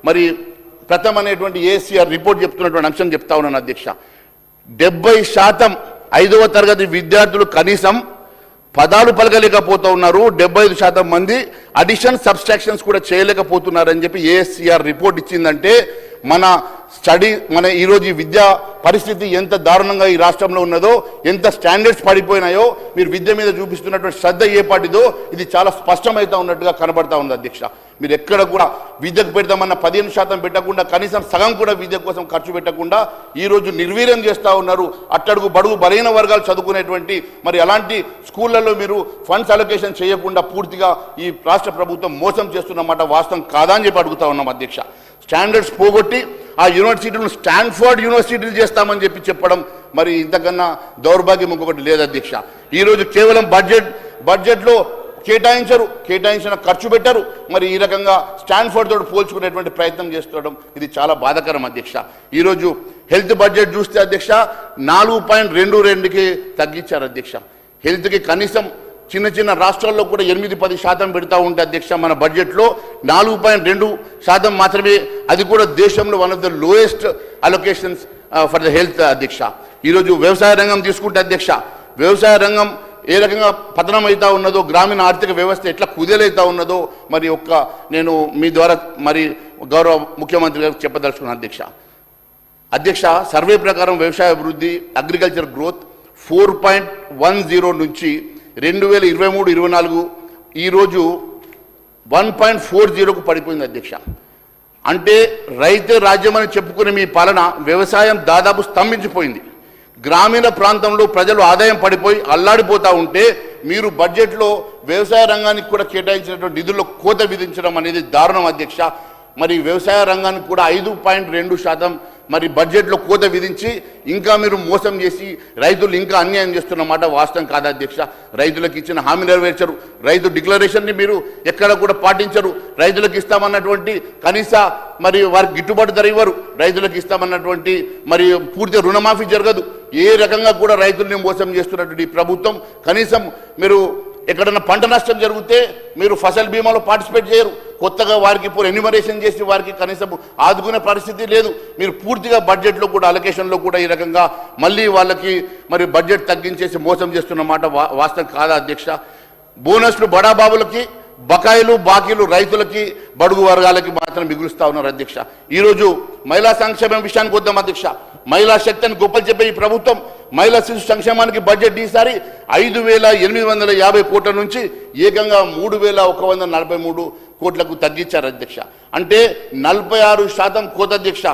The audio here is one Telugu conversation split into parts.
మరి ప్రథమ అనేటువంటి ఏసీఆర్ రిపోర్ట్ చెప్తున్నటువంటి అంశం చెప్తా ఉన్నాను అధ్యక్ష. 70% 5వ తరగతి విద్యార్థులు కనీసం పదాలు పలకలేకపోతూ ఉన్నారు. 75% మంది అడిషన్ సబ్స్ట్రాక్షన్స్ కూడా చేయలేకపోతున్నారని చెప్పి ఏఎస్సీఆర్ రిపోర్ట్ ఇచ్చిందంటే మన ఈరోజు ఈ విద్యా పరిస్థితి ఎంత దారుణంగా ఈ రాష్ట్రంలో ఉన్నదో, ఎంత స్టాండర్డ్స్ పడిపోయినాయో, మీరు విద్య మీద చూపిస్తున్నటువంటి శ్రద్ధ ఏ పాటిదో ఇది చాలా స్పష్టమైతే ఉన్నట్టుగా కనబడతా ఉంది అధ్యక్ష. మీరు ఎక్కడ కూడా విద్యకు పెడతామన్న 15% పెట్టకుండా కనీసం సగం కూడా విద్య కోసం ఖర్చు పెట్టకుండా ఈరోజు నిర్వీర్యం చేస్తూ ఉన్నారు. అట్టడుగు బడుగు బలహీన వర్గాలు చదువుకునేటువంటి మరి అలాంటి స్కూళ్లలో మీరు ఫండ్స్ అలొకేషన్ చేయకుండా పూర్తిగా ఈ రాష్ట్ర ప్రభుత్వం మోసం చేస్తున్నమాట వాస్తవం కాదా అని చెప్పి అడుగుతా ఉన్నాం అధ్యక్ష. స్టాండర్డ్స్ పోగొట్టి ఆ యూనివర్సిటీలను స్టాన్ఫోర్డ్ యూనివర్సిటీలు చేస్తామని చెప్పడం మరి ఇంతకన్నా దౌర్భాగ్యం ఇంకొకటి లేదు అధ్యక్ష. ఈరోజు కేవలం బడ్జెట్లో కేటాయించిన ఖర్చు పెట్టారు. మరి ఈ రకంగా స్టాన్ఫోర్డ్ తోటి పోల్చుకునేటువంటి ప్రయత్నం చేస్తుండడం ఇది చాలా బాధాకరం అధ్యక్ష. ఈరోజు హెల్త్ బడ్జెట్ చూస్తే అధ్యక్ష 4.22కి తగ్గించారు అధ్యక్ష. హెల్త్కి కనీసం చిన్న రాష్ట్రాల్లో కూడా 8-10% పెడతా ఉంటే అధ్యక్ష మన బడ్జెట్లో 4.2% మాత్రమే, అది కూడా దేశంలో one of the lowest allocations for the health అధ్యక్ష. ఈరోజు వ్యవసాయ రంగం తీసుకుంటే అధ్యక్ష, వ్యవసాయ రంగం ఏ రకంగా పతనం అవుతా ఉన్నదో, గ్రామీణ ఆర్థిక వ్యవస్థ ఎట్లా కుదేలవుతా ఉన్నదో మరి నేను మీ ద్వారా మరి గౌరవ ముఖ్యమంత్రి గారికి చెప్పదలుచుకున్నాను అధ్యక్ష. సర్వే ప్రకారం వ్యవసాయ అభివృద్ధి అగ్రికల్చర్ గ్రోత్ 4.10 నుంచి 2023-24 ఈరోజు 1.40కు పడిపోయింది అధ్యక్ష. అంటే రైతే రాజ్యం అని చెప్పుకునే మీ పాలన వ్యవసాయం దాదాపు స్తంభించిపోయింది. గ్రామీణ ప్రాంతంలో ప్రజలు ఆదాయం పడిపోయి అల్లాడిపోతూ ఉంటే మీరు బడ్జెట్లో వ్యవసాయ రంగానికి కూడా కేటాయించినటువంటి నిధుల్లో కోత విధించడం అనేది దారుణం అధ్యక్ష. మరి వ్యవసాయ రంగానికి కూడా 5.2% మరి బడ్జెట్లో కోత విధించి ఇంకా మీరు మోసం చేసి రైతులు ఇంకా అన్యాయం చేస్తున్నమాట వాస్తవం కాదా అధ్యక్ష. రైతులకు ఇచ్చిన హామీ నెరవేర్చరు, రైతు డిక్లరేషన్ని మీరు ఎక్కడ కూడా పాటించరు, రైతులకు ఇస్తామన్నటువంటి కనీస మరి వారికి గిట్టుబాటు ధర ఇవ్వరు, రైతులకు ఇస్తామన్నటువంటి మరి పూర్తి రుణమాఫీ జరగదు. ఏ రకంగా కూడా రైతుల్ని మోసం చేస్తున్నటువంటి ప్రభుత్వం కనీసం మీరు ఎక్కడన్నా పంట నష్టం జరిగితే మీరు ఫసల్ బీమాలో పార్టిసిపేట్ చేయరు, కొత్తగా వారికి ఇప్పుడు ఎన్యూమరేషన్ చేసి వారికి కనీసం ఆదుకునే పరిస్థితి లేదు. మీరు పూర్తిగా బడ్జెట్లో కూడా అలొకేషన్లో కూడా ఈ రకంగా మళ్ళీ వాళ్ళకి మరి బడ్జెట్ తగ్గించేసి మోసం చేస్తున్నమాట వాస్తవం కాదా అధ్యక్ష. బోనస్లు బడాబాబులకి, బకాయిలు బాకీలు రైతులకి, బడుగు వర్గాలకి మాత్రం మిగులుస్తా ఉన్నారు అధ్యక్ష. ఈరోజు మహిళా సంక్షేమం విషయానికి వద్దాం అధ్యక్ష. మహిళా శక్తిని గొప్పలు చెప్పే ఈ ప్రభుత్వం మహిళా శిశు సంక్షేమానికి బడ్జెట్ ఈసారి 5,850 కోట్ల నుంచి ఏకంగా 3,143 కోట్లకు తగ్గించారు అధ్యక్ష. అంటే 46% కోత అధ్యక్ష.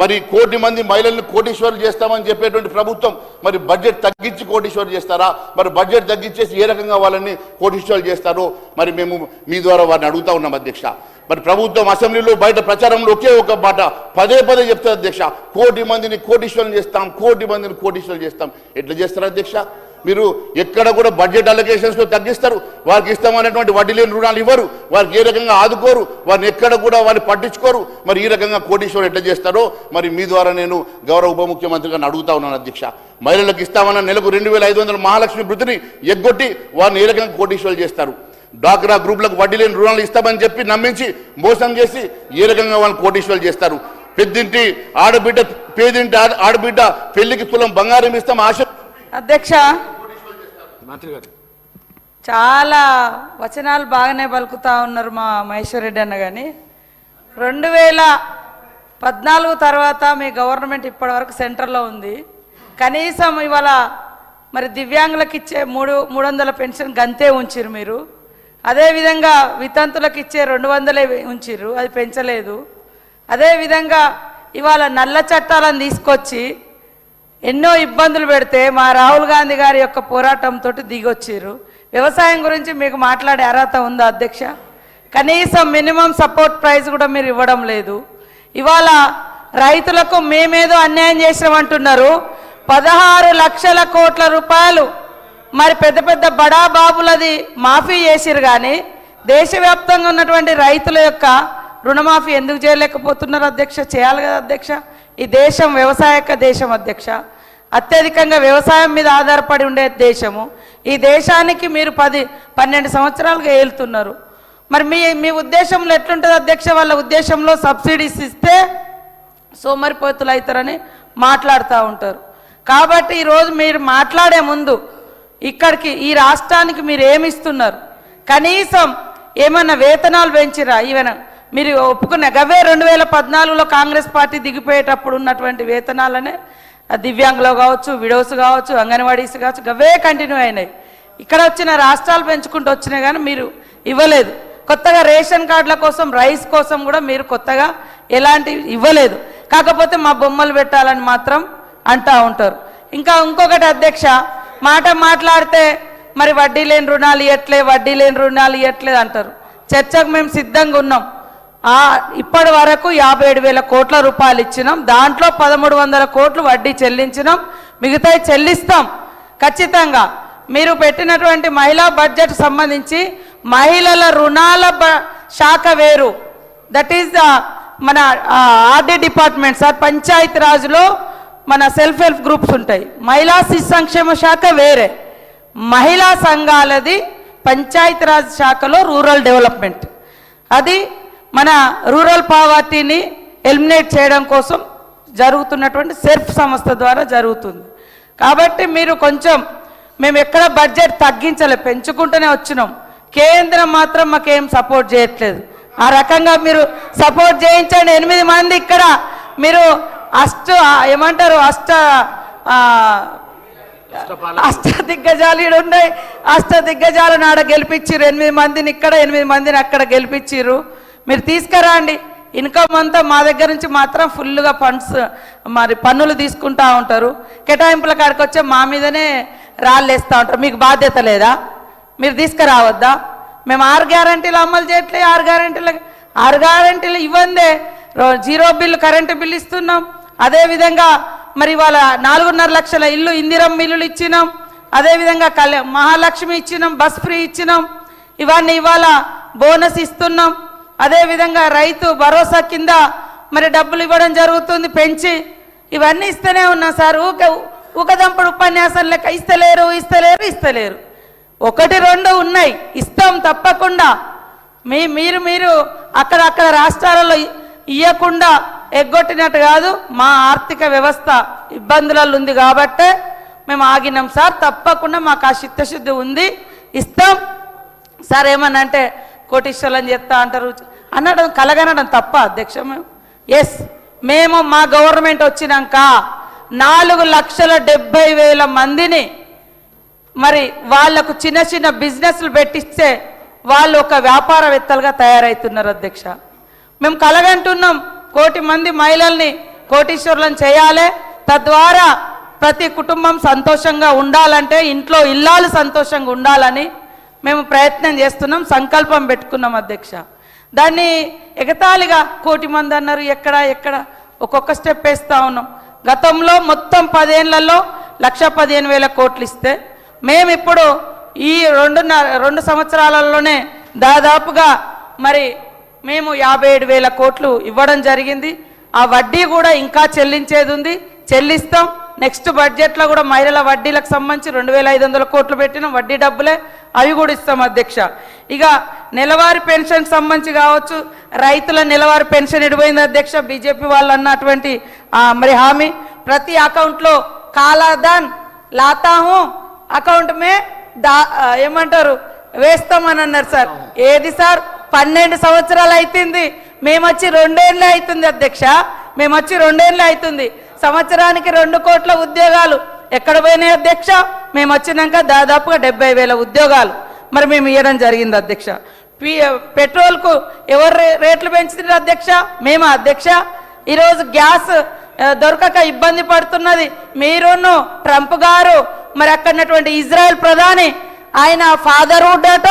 మరి 1 కోటి మంది మహిళల్ని కోటీశ్వరులు చేస్తామని చెప్పేటువంటి ప్రభుత్వం మరి బడ్జెట్ తగ్గించి కోటీశ్వరులు చేస్తారా? మరి బడ్జెట్ తగ్గించేసి ఏ రకంగా వాళ్ళని కోటీశ్వరులు చేస్తారో మరి మేము మీ ద్వారా వారిని అడుగుతా ఉన్నాం అధ్యక్ష. మరి ప్రభుత్వం అసెంబ్లీలో బయట ప్రచారంలో ఒకే ఒక మాట పదే చెప్తారు అధ్యక్ష, 1 కోటి మందిని కోటీశ్వరులు చేస్తాం, 1 కోటి మందిని కోటీశ్వరులు చేస్తాం. ఎట్లా చేస్తారు అధ్యక్ష? మీరు ఎక్కడ కూడా బడ్జెట్ అలొకేషన్స్లో తగ్గిస్తారు, వారికి ఇస్తామనేటువంటి వడ్డీ లేని రుణాలు ఇవ్వరు, వారికి ఏ రకంగా ఆదుకోరు, వారిని ఎక్కడ కూడా వారిని పట్టించుకోరు. మరి ఈ రకంగా కోటీశ్వరులు ఎట్లా చేస్తారో మరి మీ ద్వారా నేను గౌరవ ఉప ముఖ్యమంత్రి గారిని అడుగుతా ఉన్నాను అధ్యక్ష. మహిళలకు ఇస్తామన్న నెలకు 2,500 మహాలక్ష్మి వృత్తిని ఎగ్గొట్టి వారిని ఏ రకంగా కోటీశ్వరులు చేస్తారు? డ్వాక్రా గ్రూపులకు వడ్డీ లేని రుణాలు ఇస్తామని చెప్పి నమ్మించి మోసం చేసి ఏ రకంగా వాళ్ళని కోటీశ్వరులు చేస్తారు? పేదింటి ఆడబిడ్డ పెళ్లికి తులం బంగారం ఇస్తాం ఆశ. అధ్యక్ష, చాలా వచనాలు బాగానే పలుకుతా ఉన్నారు మా మహేశ్వర్ రెడ్డి అన్న, కానీ 2014 తర్వాత మీ గవర్నమెంట్ ఇప్పటివరకు సెంటర్లో ఉంది. కనీసం ఇవాళ మరి దివ్యాంగులకు ఇచ్చే 300 పెన్షన్ గంతే ఉంచిరు మీరు. అదేవిధంగా వితంతులకు ఇచ్చే 200 ఉంచిరు, అది పెంచలేదు. అదేవిధంగా ఇవాళ నల్ల చట్టాలను తీసుకొచ్చి ఎన్నో ఇబ్బందులు పెడితే మా రాహుల్ గాంధీ గారి యొక్క పోరాటంతో దిగొచ్చారు. వ్యవసాయం గురించి మీకు మాట్లాడే అర్హత ఉందా అధ్యక్ష? కనీసం మినిమం సపోర్ట్ ప్రైస్ కూడా మీరు ఇవ్వడం లేదు. ఇవాళ రైతులకు మేమేదో అన్యాయం చేసామంటున్నారు. 16 లక్షల కోట్ల రూపాయలు మరి పెద్ద బడా బాబులది మాఫీ చేసిరు, కానీ దేశవ్యాప్తంగా ఉన్నటువంటి రైతుల యొక్క రుణమాఫీ ఎందుకు చేయలేకపోతున్నారు అధ్యక్ష? చేయాలి కదా అధ్యక్ష. ఈ దేశం వ్యవసాయక దేశం అధ్యక్ష, అత్యధికంగా వ్యవసాయం మీద ఆధారపడి ఉండే దేశము. ఈ దేశానికి మీరు 10-12 సంవత్సరాలుగా ఏలుతున్నారు. మరి మీ ఉద్దేశంలో ఎట్లుంటుంది అధ్యక్ష? వాళ్ళ ఉద్దేశంలో సబ్సిడీస్ ఇస్తే సోమరిపోతులు అవుతారని మాట్లాడుతూ ఉంటారు. కాబట్టి ఈరోజు మీరు మాట్లాడే ముందు ఇక్కడికి ఈ రాష్ట్రానికి మీరు ఏమి ఇస్తున్నారు, కనీసం ఏమన్నా వేతనాలు పెంచిరా? ఈవెన్ మీరు ఒప్పుకున్న గవే 2014లో కాంగ్రెస్ పార్టీ దిగిపోయేటప్పుడు ఉన్నటువంటి వేతనాలనే దివ్యాంగులు కావచ్చు, విడోస్ కావచ్చు, అంగన్వాడీస్ కావచ్చు, గవే కంటిన్యూ అయినాయి. ఇక్కడ వచ్చిన రాష్ట్రాలు పెంచుకుంటూ వచ్చినాయి కానీ మీరు ఇవ్వలేదు. కొత్తగా రేషన్ కార్డుల కోసం, రైస్ కోసం కూడా మీరు కొత్తగా ఎలాంటి ఇవ్వలేదు. కాకపోతే మా బొమ్మలు పెట్టాలని మాత్రం అంటూ ఉంటారు. ఇంకొకటి అధ్యక్ష, మాట్లాడితే మరి వడ్డీ లేని రుణాలు ఇవ్వట్లేదు అంటారు. చర్చకు మేము సిద్ధంగా ఉన్నాం. ఇప్పటి వరకు 57,000 కోట్ల రూపాయలు ఇచ్చినాం. దాంట్లో 1,300 కోట్లు వడ్డీ చెల్లించినాం. మిగతాయి చెల్లిస్తాం ఖచ్చితంగా. మీరు పెట్టినటువంటి మహిళా బడ్జెట్ సంబంధించి మహిళల రుణాల శాఖ వేరు, దట్ ఈస్ మన ఆర్డీ డిపార్ట్మెంట్ సార్. పంచాయతీ రాజులో మన సెల్ఫ్ హెల్ప్ గ్రూప్స్ ఉంటాయి. మహిళా శిశు సంక్షేమ శాఖ వేరే, మహిళా సంఘాలది పంచాయతీరాజ్ శాఖలో రూరల్ డెవలప్మెంట్. అది మన రూరల్ పావర్టీని ఎలిమినేట్ చేయడం కోసం జరుగుతున్నటువంటి సెర్ఫ్ సంస్థ ద్వారా జరుగుతుంది. కాబట్టి మీరు కొంచెం, మేము ఎక్కడ బడ్జెట్ తగ్గించలే, పెంచుకుంటూనే వచ్చినాం. కేంద్రం మాత్రం మాకేం సపోర్ట్ చేయట్లేదు. ఆ రకంగా మీరు సపోర్ట్ చేయించండి. 8 మంది ఇక్కడ మీరు అష్టదిగ్గజాలు ఉన్నాయి. అష్టదిగ్గజాలను ఆడ గెలిపించారు. 8 మందిని ఇక్కడ, 8 మందిని అక్కడ గెలిపించారు. మీరు తీసుకురండి. ఇన్కమ్ అంతా మా దగ్గర నుంచి మాత్రం ఫుల్గా ఫండ్స్ మరి పన్నులు తీసుకుంటా ఉంటారు. కేటాయింపుల కాడికి వచ్చే మా మీదనే రాళ్ళేస్తూ ఉంటారు. మీకు బాధ్యత లేదా? మీరు తీసుకురావద్దా? మేము 6 గ్యారంటీలు అమలు చేయట్లేదు. 6 గ్యారంటీలు ఇవ్వందే 0 బిల్లు కరెంటు బిల్లు ఇస్తున్నాం. అదేవిధంగా మరి ఇవాళ 4.5 లక్షల ఇల్లు ఇందిరమ్మ ఇల్లులు ఇచ్చినాం. అదేవిధంగా మహాలక్ష్మి ఇచ్చినాం, బస్ ఫ్రీ ఇచ్చినాం. ఇవన్నీ ఇవాళ బోనస్ ఇస్తున్నాం. అదేవిధంగా రైతు భరోసా కింద మరి డబ్బులు ఇవ్వడం జరుగుతుంది పెంచి. ఇవన్నీ ఇస్తూనే ఉన్నాం సార్. ఊకదంపుడు ఉపన్యాసం లెక్క ఇస్తలేరు. 1-2 ఉన్నాయి, ఇస్తాం తప్పకుండా. మీరు అక్కడ రాష్ట్రాలలో ఇవ్వకుండా ఎగ్గొట్టినట్టు కాదు. మా ఆర్థిక వ్యవస్థ ఇబ్బందులలో ఉంది కాబట్టే మేము ఆగినాం సార్. తప్పకుండా మాకు ఆ చిత్తశుద్ధి ఉంది, ఇస్తాం సార్. ఏమన్నా అంటే కోటీశ్వరులను చెప్తా అంటారు అనడం, కలగనడం తప్ప అధ్యక్ష. మేము మా గవర్నమెంట్ వచ్చినాక 4,70,000 మందిని మరి వాళ్లకు చిన్న బిజినెస్లు పెట్టిస్తే వాళ్ళు ఒక వ్యాపారవేత్తలుగా తయారవుతున్నారు అధ్యక్ష. మేము కలగంటున్నాం 1 కోటి మంది మహిళల్ని కోటీశ్వరులను చేయాలి. తద్వారా ప్రతి కుటుంబం సంతోషంగా ఉండాలంటే, ఇంట్లో ఇల్లాలు సంతోషంగా ఉండాలని మేము ప్రయత్నం చేస్తున్నాం, సంకల్పం పెట్టుకున్నాం అధ్యక్ష. దాన్ని ఎగతాళిగా 1 కోటి మంది అన్నారు. ఎక్కడ ఒక్కొక్క స్టెప్ వేస్తూ ఉన్నాం. గతంలో మొత్తం 10 ఏళ్లలో 1,15,000 కోట్లు ఇస్తే మేము ఇప్పుడు ఈ 2 సంవత్సరాలలోనే దాదాపుగా మరి మేము 57,000 కోట్లు ఇవ్వడం జరిగింది. ఆ వడ్డీ కూడా ఇంకా చెల్లించేది ఉంది, చెల్లిస్తాం. నెక్స్ట్ బడ్జెట్లో కూడా మహిళల వడ్డీలకు సంబంధించి 2,500 కోట్లు పెట్టిన వడ్డీ డబ్బులే, అవి కూడా ఇస్తాం అధ్యక్ష. ఇక నెలవారీ పెన్షన్ సంబంధించి కావచ్చు, రైతుల నెలవారీ పెన్షన్ ఎడిపోయింది అధ్యక్ష. బీజేపీ వాళ్ళు అన్నటువంటి మరి హామీ, ప్రతి అకౌంట్లో కాలాదాన్ లాతాహు అకౌంట్ మే ఏమంటారు వేస్తామని అన్నారు సార్. ఏది సార్? 12 సంవత్సరాలు అవుతుంది. మేము వచ్చి 2 ఏళ్ళు అవుతుంది అధ్యక్ష. మేము వచ్చి 2 ఏళ్ళు అవుతుంది. సంవత్సరానికి 2 కోట్ల ఉద్యోగాలు ఎక్కడ పోయినాయి అధ్యక్ష? మేము వచ్చినాక దాదాపుగా 70,000 ఉద్యోగాలు మరి మేము ఇవ్వడం జరిగింది అధ్యక్ష. పెట్రోల్కు ఎవరు రేట్లు పెంచుతున్నారు అధ్యక్ష? మేమా అధ్యక్ష? ఈరోజు గ్యాస్ దొరకక ఇబ్బంది పడుతున్నది మీరును ట్రంప్ గారు. మరి అక్కడటువంటి ఇజ్రాయెల్ ప్రధాని, ఆయన ఫాదర్హుడ్ అట,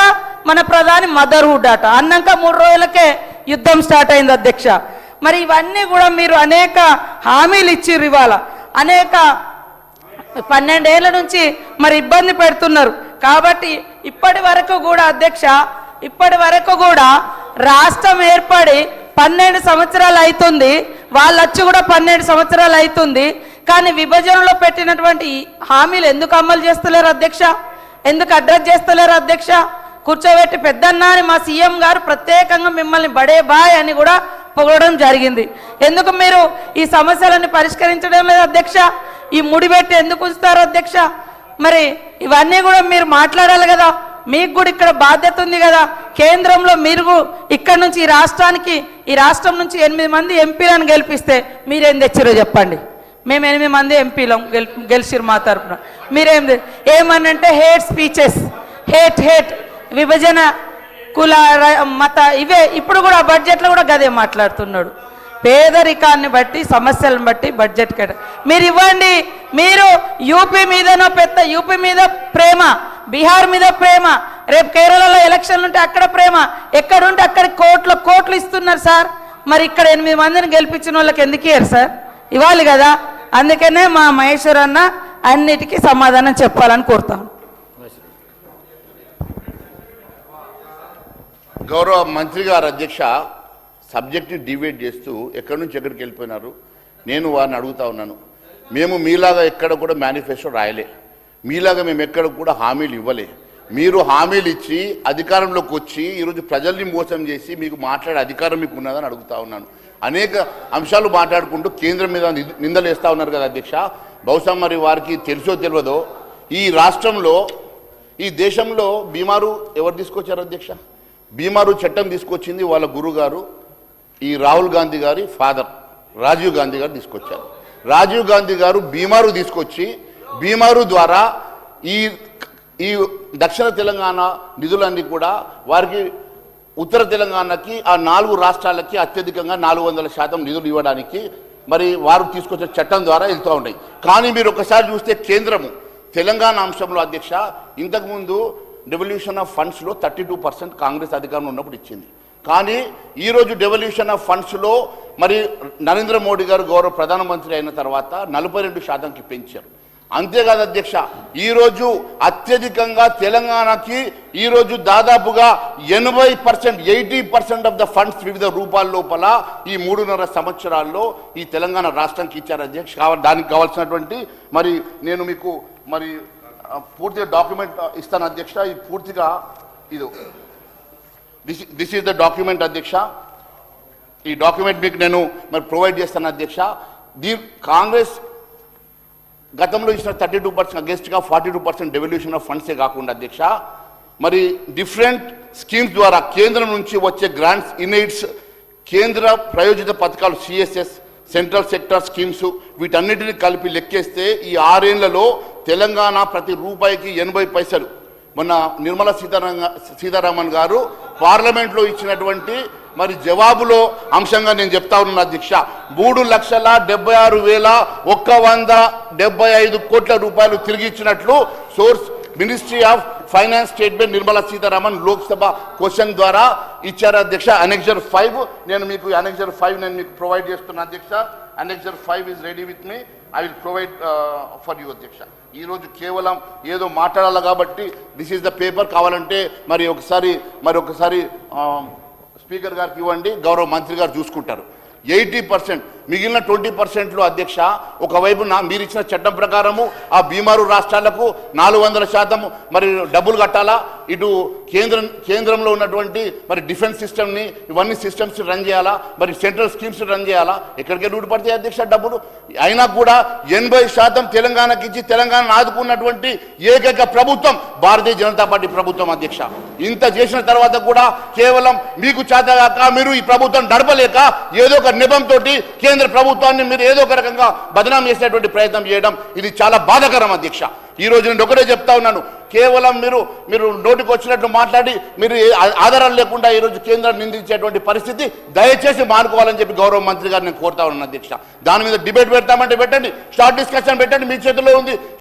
మన ప్రధాని మదర్హుడ్ అట. అన్నాక 3 రోజులకే యుద్ధం స్టార్ట్ అయింది అధ్యక్ష. మరి ఇవన్నీ కూడా మీరు అనేక హామీలు ఇచ్చిర్రు. ఇవాళ అనేక 12 ఏళ్ల నుంచి మరి ఇబ్బంది పెడుతున్నారు. కాబట్టి ఇప్పటి వరకు కూడా అధ్యక్ష, ఇప్పటి వరకు కూడా రాష్ట్రం ఏర్పడి 12 సంవత్సరాలు అవుతుంది. వాళ్ళు వచ్చి కూడా 12 సంవత్సరాలు అవుతుంది. కానీ విభజనలో పెట్టినటువంటి హామీలు ఎందుకు అమలు చేస్తలేరు అధ్యక్ష? ఎందుకు అడ్రస్ చేస్తలేరు అధ్యక్ష? కూర్చోబెట్టి పెద్దన్న అని మా సీఎం గారు ప్రత్యేకంగా మిమ్మల్ని బడే బాయ్ అని కూడా పొగడడం జరిగింది. ఎందుకు మీరు ఈ సమస్యలను పరిష్కరించడం లేదు అధ్యక్ష? ఈ ముడిపెట్టి ఎందుకు ఉంచుతారు అధ్యక్ష? మరి ఇవన్నీ కూడా మీరు మాట్లాడాలి కదా, మీకు కూడా ఇక్కడ బాధ్యత ఉంది కదా. కేంద్రంలో మీరు ఇక్కడ నుంచి ఈ రాష్ట్రం నుంచి 8 మంది ఎంపీలను గెలిపిస్తే మీరేం తెచ్చారో చెప్పండి. మేము 8 మంది ఎంపీలం గెలిచిరు మా తరఫున. ఏమనంటే హేట్ స్పీచెస్, హేట్ విభజన, కుల మత, ఇవే ఇప్పుడు కూడా బడ్జెట్లో కూడా గదే మాట్లాడుతున్నాడు. పేదరికాన్ని బట్టి సమస్యలను బట్టి బడ్జెట్ మీరు ఇవ్వండి. మీరు యూపీ మీద ప్రేమ, బీహార్ మీద ప్రేమ, రేపు కేరళలో ఎలక్షన్లు ఉంటే అక్కడ ప్రేమ, ఎక్కడుంటే అక్కడ కోట్లు ఇస్తున్నారు సార్. మరి ఇక్కడ 8 మందిని గెలిపించిన వాళ్ళకి ఎందుకు ఇయ్యారు సార్? ఇవ్వాలి కదా. అందుకనే మా మహేశ్వర్ అన్న అన్నిటికీ సమాధానం చెప్పాలని కోరుతాం. గౌరవ మంత్రి గారు అధ్యక్ష, సబ్జెక్ట్ని డిబేట్ చేస్తూ ఎక్కడి నుంచి ఎక్కడికి వెళ్ళిపోయినారు. నేను వారిని అడుగుతా ఉన్నాను. మేము మీలాగా ఎక్కడ కూడా మేనిఫెస్టో రాయలే, మీలాగా మేము ఎక్కడ కూడా హామీలు ఇవ్వలే. మీరు హామీలు ఇచ్చి అధికారంలోకి వచ్చి ఈరోజు ప్రజల్ని మోసం చేసి మీకు మాట్లాడే అధికారం మీకు ఉన్నదని అడుగుతా ఉన్నాను. అనేక అంశాలు మాట్లాడుకుంటూ కేంద్రం మీద నిందలు వేస్తూ ఉన్నారు కదా అధ్యక్ష. బహుశా మరి వారికి తెలుసో తెలియదో, ఈ రాష్ట్రంలో ఈ దేశంలో బీమారు ఎవరు తీసుకొచ్చారు అధ్యక్ష? బీమారు చట్టం తీసుకొచ్చింది వాళ్ళ గురువు గారు, ఈ రాహుల్ గాంధీ గారి ఫాదర్ రాజీవ్ గాంధీ గారు తీసుకొచ్చారు. రాజీవ్ గాంధీ గారు బీమారు తీసుకొచ్చి బీమారు ద్వారా ఈ దక్షిణ తెలంగాణ నిధులన్నీ కూడా వారికి ఉత్తర తెలంగాణకి ఆ 4 రాష్ట్రాలకి అత్యధికంగా 400% నిధులు ఇవ్వడానికి మరి వారు తీసుకొచ్చే చట్టం ద్వారా వెళ్తూ ఉన్నాయి. కానీ మీరు ఒకసారి చూస్తే కేంద్రము తెలంగాణ అంశంలో అధ్యక్ష ఇంతకుముందు డెవల్యూషన్ ఆఫ్ ఫండ్స్లో 32% కాంగ్రెస్ అధికారంలో ఉన్నప్పుడు ఇచ్చింది. కానీ ఈరోజు డెవల్యూషన్ ఆఫ్ ఫండ్స్లో మరి నరేంద్ర మోడీ గారు గౌరవ ప్రధానమంత్రి అయిన తర్వాత 42%కి పెంచారు. అంతేకాదు అధ్యక్ష, ఈరోజు అత్యధికంగా తెలంగాణకి ఈరోజు దాదాపుగా 80% ఆఫ్ ద ఫండ్స్ వివిధ రూపాల లోపల ఈ 3.5 సంవత్సరాల్లో ఈ తెలంగాణ రాష్ట్రానికి ఇచ్చారు అధ్యక్ష. దానికి కావాల్సినటువంటి మరి నేను మీకు మరి పూర్తిగా డాక్యుమెంట్ ఇస్తాను అధ్యక్ష. ఇది పూర్తిగా దిస్ ఈజ్ ద డాక్యుమెంట్ అధ్యక్ష. ఈ డాక్యుమెంట్ మీకు నేను మరి ప్రొవైడ్ చేస్తాను అధ్యక్ష. కాంగ్రెస్ గతంలో ఇచ్చిన 32% అగేన్స్ట్గా 42% డెవల్యూషన్ ఆఫ్ ఫండ్సే కాకుండా అధ్యక్ష మరి డిఫరెంట్ స్కీమ్స్ ద్వారా కేంద్రం నుంచి వచ్చే గ్రాంట్స్, ఇన్ఎయిడ్స్, కేంద్ర ప్రయోజిత పథకాలు సిఎస్ఎస్, సెంట్రల్ సెక్టర్ స్కీమ్స్, వీటన్నిటిని కలిపి లెక్కేస్తే ఈ 6 ఏళ్లలో తెలంగాణ ప్రతి రూపాయికి 80 పైసలు. మొన్న నిర్మలా సీతారామన్ గారు పార్లమెంట్లో ఇచ్చినటువంటి మరి జవాబులో అంశంగా నేను చెప్తా ఉన్నాను అధ్యక్ష. 3,76,175 కోట్ల రూపాయలు తిరిగి ఇచ్చినట్లు source ministry of finance statement Nirmala Sitharaman Lok Sabha question ద్వారా ఇచ్చారు అధ్యక్ష. అనెక్సర్ 5 నేను మీకు అనెక్సర్ 5 నేను మీకు ప్రొవైడ్ చేస్తున్నా అధ్యక్ష. Annexure 5 is ready with me, I will provide for you అధ్యక్ష. ఈరోజు కేవలం ఏదో మాట్లాడాలి కాబట్టి దిస్ ఈజ్ ద పేపర్. కావాలంటే మరి ఒకసారి స్పీకర్ గారికి ఇవ్వండి, గౌరవ మంత్రి గారు చూసుకుంటారు. 80%, మిగిలిన 20%లో అధ్యక్ష ఒకవైపు మీరు ఇచ్చిన చట్టం ప్రకారము ఆ బీమారు రాష్ట్రాలకు 400% మరి డబ్బులు కట్టాలా, ఇటు కేంద్రంలో ఉన్నటువంటి మరి డిఫెన్స్ సిస్టమ్ని ఇవన్నీ సిస్టమ్స్ రన్ చేయాలా, మరి సెంట్రల్ స్కీమ్స్ రన్ చేయాలా, ఎక్కడికి రూట్ పడతాయి అధ్యక్ష డబ్బులు. అయినా కూడా 80% తెలంగాణకి ఇచ్చి తెలంగాణను ఆదుకున్నటువంటి ఏకైక ప్రభుత్వం భారతీయ జనతా పార్టీ ప్రభుత్వం అధ్యక్ష. ఇంత చేసిన తర్వాత కూడా కేవలం మీకు చేతగాక మీరు ఈ ప్రభుత్వం నడపలేక ఏదో ఒక నిబంతో కేంద్ర ప్రభుత్వాన్ని మీరు ఏదో ఒక రకంగా బదనాం చేసేటువంటి ప్రయత్నం చేయడం ఇది చాలా బాధాకరం అధ్యక్ష. ఈ రోజు నేను ఒకటే చెప్తా ఉన్నాను, కేవలం మీరు నోటికి వచ్చినట్లు మాట్లాడి మీరు ఆధారాలు లేకుండా ఈరోజు కేంద్రాన్ని నిందించేటువంటి పరిస్థితి దయచేసి మానుకోవాలని చెప్పి గౌరవ మంత్రి గారు నేను కోరుతా ఉన్నాను అధ్యక్ష. దాని మీద డిబేట్ పెడతామంటే పెట్టండి, షార్ట్ డిస్కషన్ పెట్టండి, మీ చేతుల్లో ఉంది.